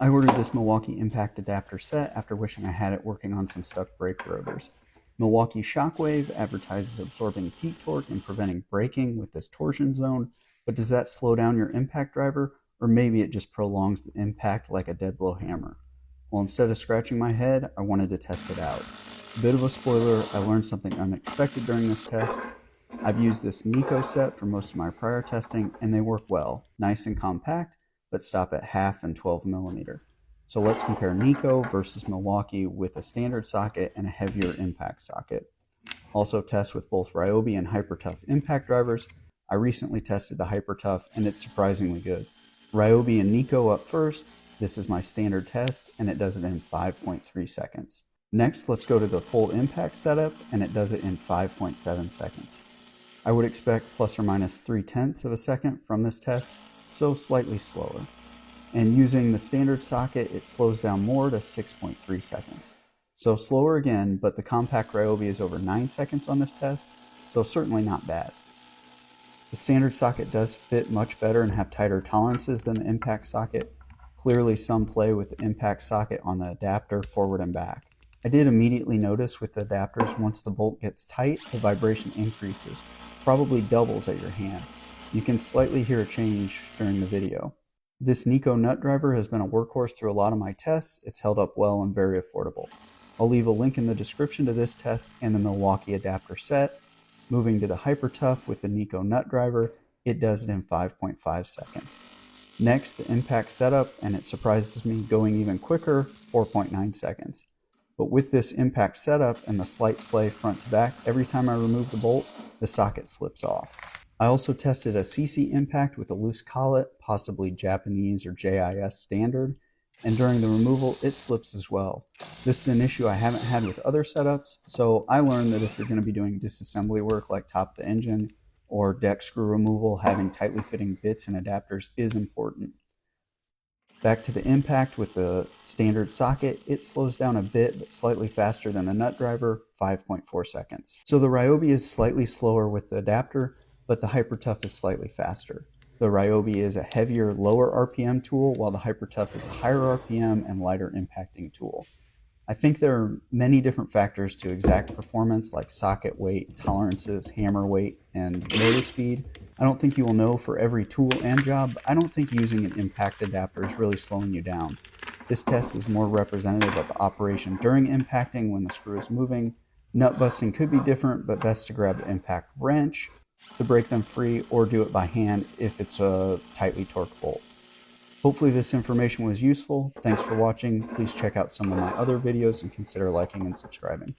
I ordered this Milwaukee impact adapter set after wishing I had it working on some stuck brake rotors. Milwaukee Shockwave advertises absorbing peak torque and preventing braking with this torsion zone, but does that slow down your impact driver, or maybe it just prolongs the impact like a dead blow hammer? Well, instead of scratching my head, I wanted to test it out. A bit of a spoiler, I learned something unexpected during this test. I've used this Neiko set for most of my prior testing, and they work well, nice and compact, but stop at 1/2 and 12 millimeter. So let's compare Neiko versus Milwaukee with a standard socket and a heavier impact socket. Also test with both Ryobi and HyperTough impact drivers. I recently tested the HyperTough and it's surprisingly good. Ryobi and Neiko up first. This is my standard test and it does it in 5.3 seconds. Next, let's go to the full impact setup and it does it in 5.7 seconds. I would expect plus or minus 0.3 of a second from this test, so slightly slower. And using the standard socket, it slows down more to 6.3 seconds. So slower again, but the compact Ryobi is over 9 seconds on this test, so certainly not bad. The standard socket does fit much better and have tighter tolerances than the impact socket. Clearly some play with the impact socket on the adapter forward and back. I did immediately notice with the adapters, once the bolt gets tight, the vibration increases, probably doubles at your hand. You can slightly hear a change during the video. This Neiko Nut Driver has been a workhorse through a lot of my tests. It's held up well and very affordable. I'll leave a link in the description to this test and the Milwaukee adapter set. Moving to the HyperTough with the Neiko Nut Driver, it does it in 5.5 seconds. Next, the impact setup, and it surprises me going even quicker, 4.9 seconds. But with this impact setup and the slight play front to back, every time I remove the bolt, the socket slips off. I also tested a CC impact with a loose collet, possibly Japanese or JIS standard, and during the removal, it slips as well. This is an issue I haven't had with other setups, so I learned that if you're going to be doing disassembly work like top of the engine or deck screw removal, having tightly fitting bits and adapters is important. Back to the impact with the standard socket, it slows down a bit, but slightly faster than the nut driver, 5.4 seconds. So the Ryobi is slightly slower with the adapter, but the HyperTough is slightly faster. The Ryobi is a heavier, lower RPM tool, while the HyperTough is a higher RPM and lighter impacting tool. I think there are many different factors to exact performance, like socket weight, tolerances, hammer weight, and motor speed. I don't think you will know for every tool and job. I don't think using an impact adapter is really slowing you down. This test is more representative of operation during impacting when the screw is moving. Nut busting could be different, but best to grab the impact wrench to break them free or do it by hand if it's a tightly torqued bolt. Hopefully this information was useful. Thanks for watching. Please check out some of my other videos and consider liking and subscribing.